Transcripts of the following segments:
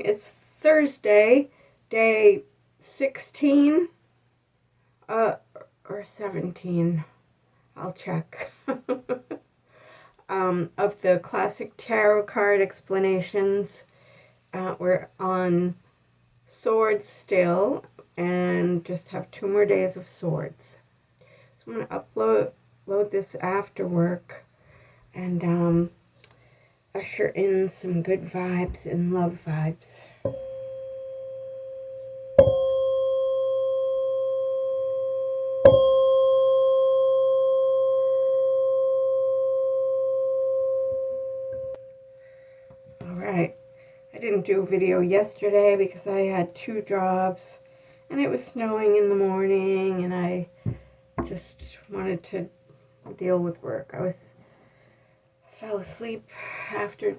morning. It's Thursday, day 16, or 17. I'll check. Of the classic tarot card explanations. We're on Swords still, and just have 2 more days of Swords. So I'm going to upload this after work, and usher in some good vibes and love vibes. Alright, I didn't do a video yesterday because I had 2 jobs and it was snowing in the morning and I just wanted to deal with work. I fell asleep after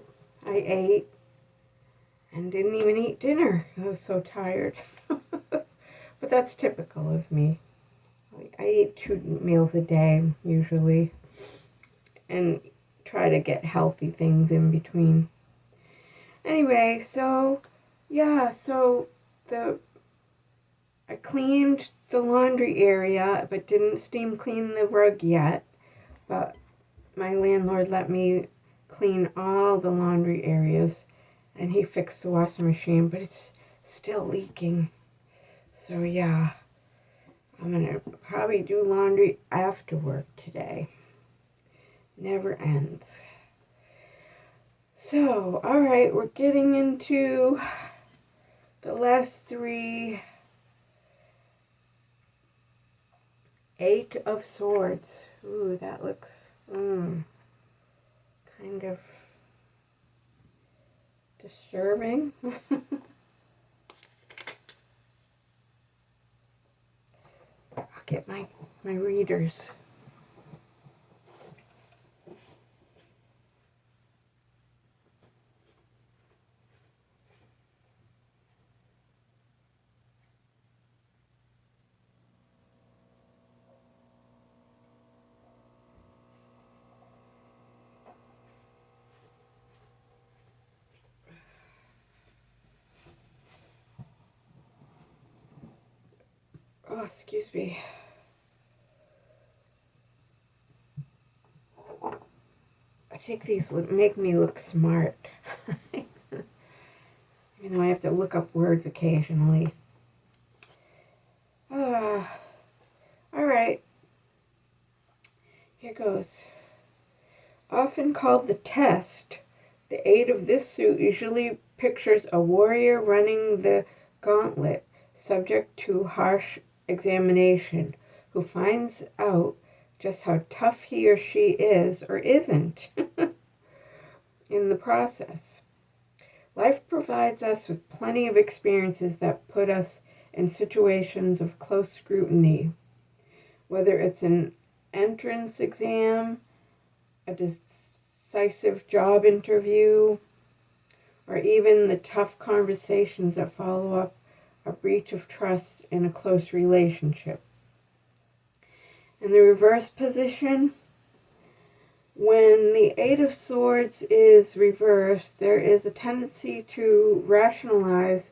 I ate and didn't even eat dinner. I was so tired. But that's typical of me. I eat 2 meals a day usually and try to get healthy things in between. Anyway, so yeah, I cleaned the laundry area but didn't steam clean the rug yet. But my landlord let me clean all the laundry areas and he fixed the washing machine, but it's still leaking. So yeah, I'm gonna probably do laundry after work today. Never ends. So, alright, we're getting into the last 3. 8 of Swords. Ooh, that looks kind of disturbing. I'll get my readers. Oh, excuse me. I think these make me look smart. You know, I have to look up words occasionally. Alright. Here goes. Often called the test, the 8 of this suit usually pictures a warrior running the gauntlet, subject to harsh examination, who finds out just how tough he or she is or isn't in the process. Life provides us with plenty of experiences that put us in situations of close scrutiny, whether it's an entrance exam, a decisive job interview, or even the tough conversations that follow up a breach of trust in a close relationship. In the reverse position, when the 8 of Swords is reversed, there is a tendency to rationalize,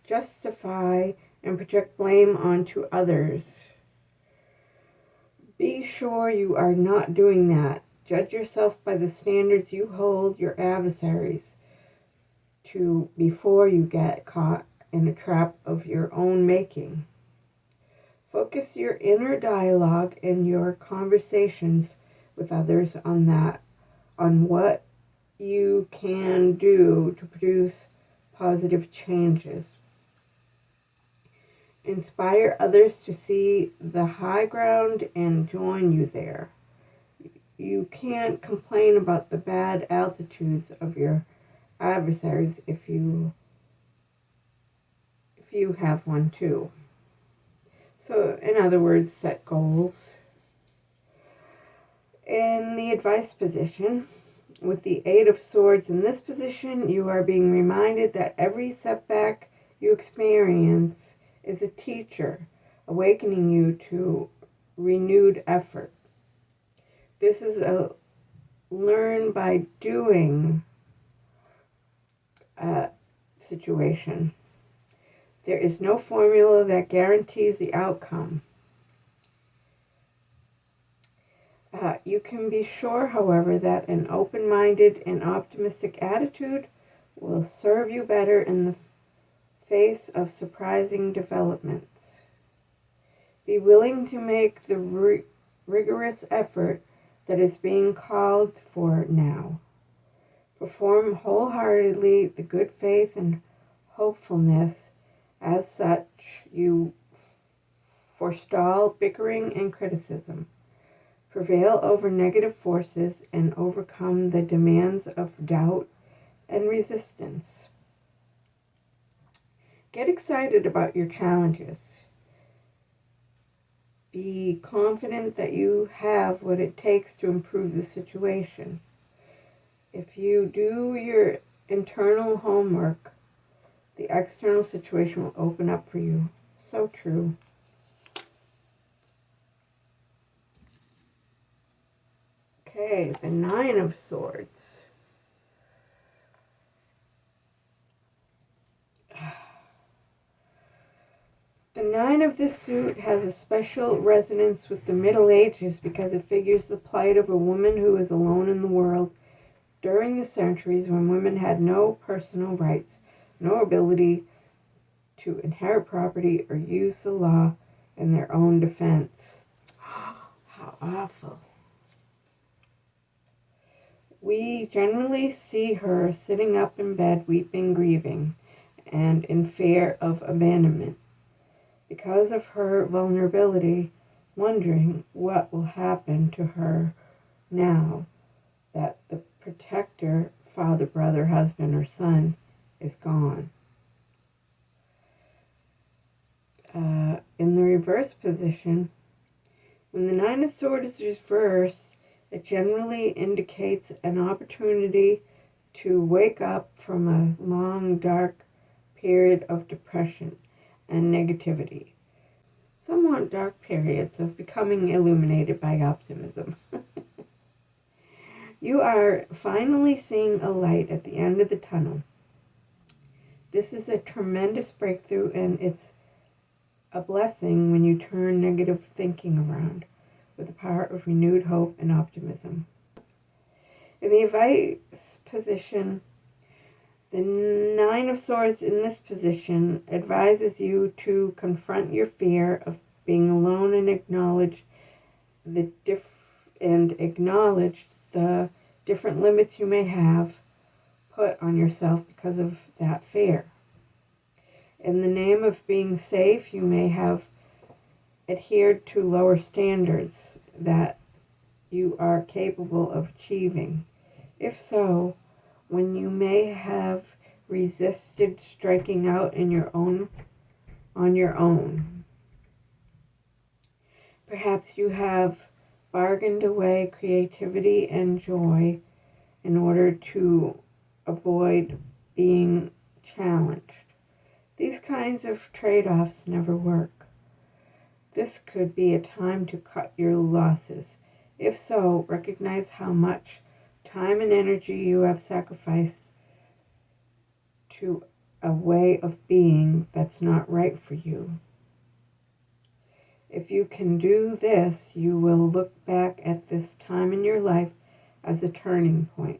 justify, and project blame onto others. Be sure you are not doing that. Judge yourself by the standards you hold your adversaries to before you get caught in a trap of your own making. Focus your inner dialogue and your conversations with others on what you can do to produce positive changes. Inspire others to see the high ground and join you there. You can't complain about the bad altitudes of your adversaries if you have one too. So, in other words, set goals. In the advice position, with the 8 of Swords in this position, you are being reminded that every setback you experience is a teacher, awakening you to renewed effort. This is a learn by doing situation. There is no formula that guarantees the outcome. You can be sure, however, that an open-minded and optimistic attitude will serve you better in the face of surprising developments. Be willing to make the rigorous effort that is being called for now. Perform wholeheartedly the good faith and hopefulness. As such, you forestall bickering and criticism, prevail over negative forces, and overcome the demands of doubt and resistance. Get excited about your challenges. Be confident that you have what it takes to improve the situation. If you do your internal homework, the external situation will open up for you. So true. Okay, the Nine of Swords. The Nine of this suit has a special resonance with the Middle Ages because it figures the plight of a woman who is alone in the world during the centuries when women had no personal rights, no ability to inherit property or use the law in their own defense. How awful. We generally see her sitting up in bed, weeping, grieving, and in fear of abandonment. Because of her vulnerability, wondering what will happen to her now that the protector, father, brother, husband, or son is gone. In the reverse position, when the Nine of Swords is reversed, it generally indicates an opportunity to wake up from a long, dark period of depression and negativity. Somewhat dark periods of becoming illuminated by optimism. You are finally seeing a light at the end of the tunnel. This is a tremendous breakthrough, and it's a blessing when you turn negative thinking around with the power of renewed hope and optimism. In the advice position, the Nine of Swords in this position advises you to confront your fear of being alone and acknowledge the different limits you may have put on yourself because of that fear. In the name of being safe, you may have adhered to lower standards that you are capable of achieving. If so, when you may have resisted striking out on your own. Perhaps you have bargained away creativity and joy in order to avoid being challenged. These kinds of trade-offs never work. This could be a time to cut your losses. If so, recognize how much time and energy you have sacrificed to a way of being that's not right for you. If you can do this, you will look back at this time in your life as a turning point.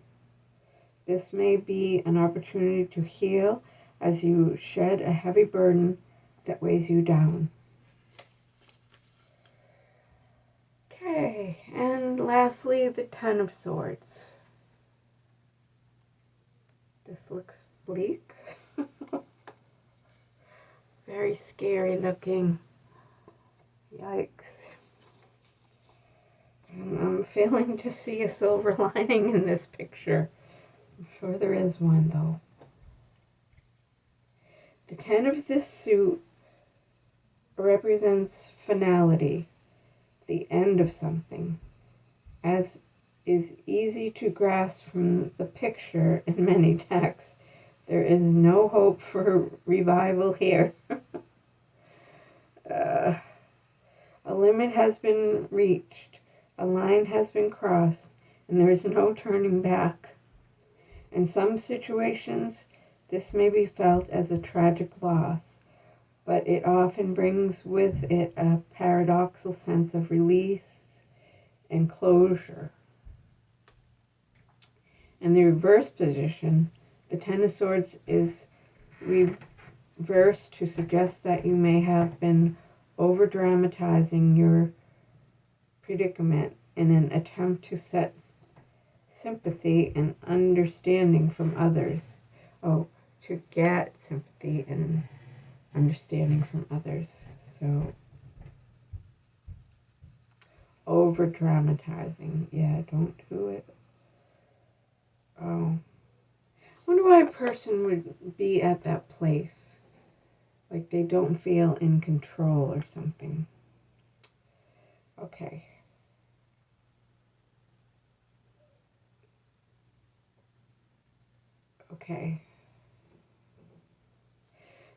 This may be an opportunity to heal as you shed a heavy burden that weighs you down. Okay, and lastly, the Ten of Swords. This looks bleak. Very scary looking. Yikes. I'm failing to see a silver lining in this picture. I'm sure there is one, though. The Ten of this suit represents finality, the end of something, as is easy to grasp from the picture in many texts. There is no hope for revival here. A limit has been reached, a line has been crossed, and there is no turning back. In some situations, This may be felt as a tragic loss, but it often brings with it a paradoxical sense of release and closure. In the reverse position, the Ten of Swords is reversed to suggest that you may have been over-dramatizing your predicament in an attempt to set sympathy and understanding from others. To get sympathy and understanding from others. So, over-dramatizing. Yeah, don't do it. I wonder why a person would be at that place. Like they don't feel in control or something. Okay.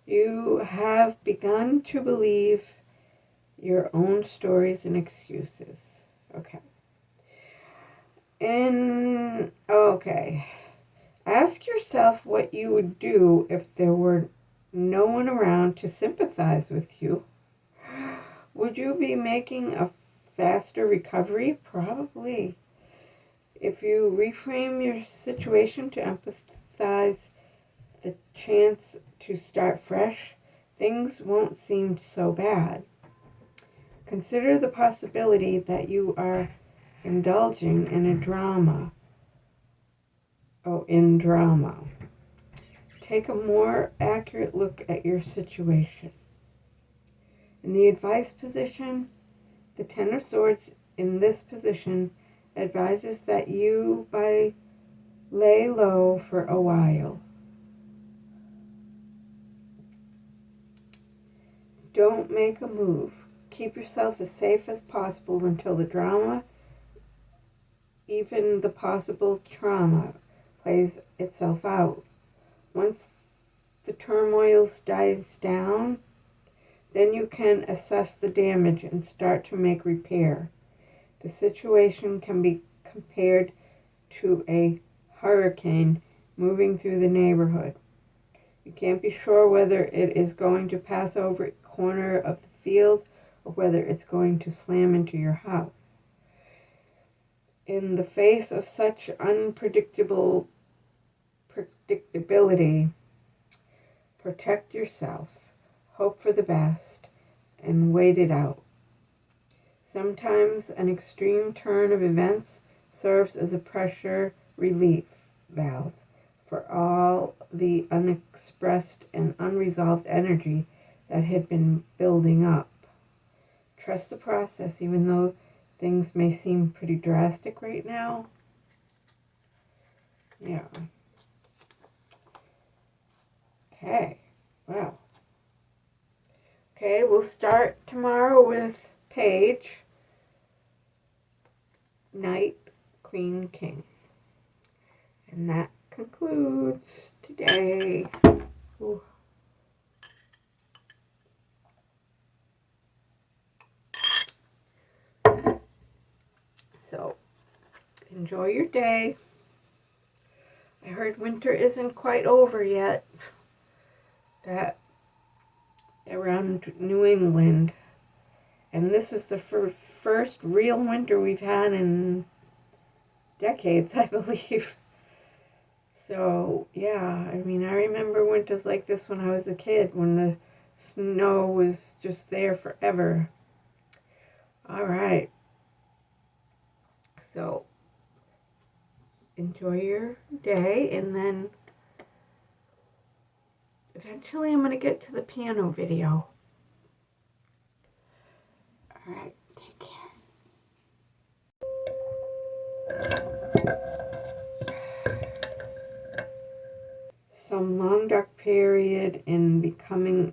You have begun to believe your own stories and excuses. Okay. Ask yourself what you would do if there were no one around to sympathize with you. Would you be making a faster recovery? Probably. If you reframe your situation to empathize the chance to start fresh, things won't seem so bad. Consider the possibility that you are indulging in a drama. In drama. Take a more accurate look at your situation. In the advice position, the Ten of Swords in this position advises that you lay low for a while. Don't make a move. Keep yourself as safe as possible until the drama, even the possible trauma, plays itself out. Once the turmoil dies down, then you can assess the damage and start to make repair. The situation can be compared to a hurricane moving through the neighborhood. You can't be sure whether it is going to pass over a corner of the field or whether it's going to slam into your house. In the face of such predictability, protect yourself, hope for the best, and wait it out. Sometimes an extreme turn of events serves as a pressure relief valve for all the unexpressed and unresolved energy that had been building up. Trust the process, even though things may seem pretty drastic right now. Yeah. Okay. Wow. Okay, we'll start tomorrow with Page, Knight, Queen, King. And that concludes today. Ooh. So, enjoy your day. I heard winter isn't quite over yet. That around New England. And this is the first real winter we've had in decades, I believe. So, yeah, I mean, I remember winters like this when I was a kid, when the snow was just there forever. All right. So, enjoy your day, and then eventually I'm going to get to the piano video. All right, take care. Some long dark period in becoming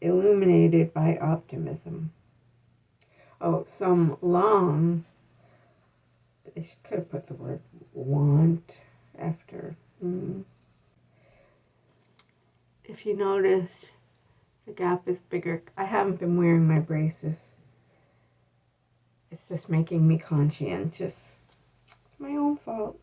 illuminated by optimism. Some long, I could have put the word want after. If you notice, the gap is bigger. I haven't been wearing my braces. It's just making me conscientious. It's my own fault.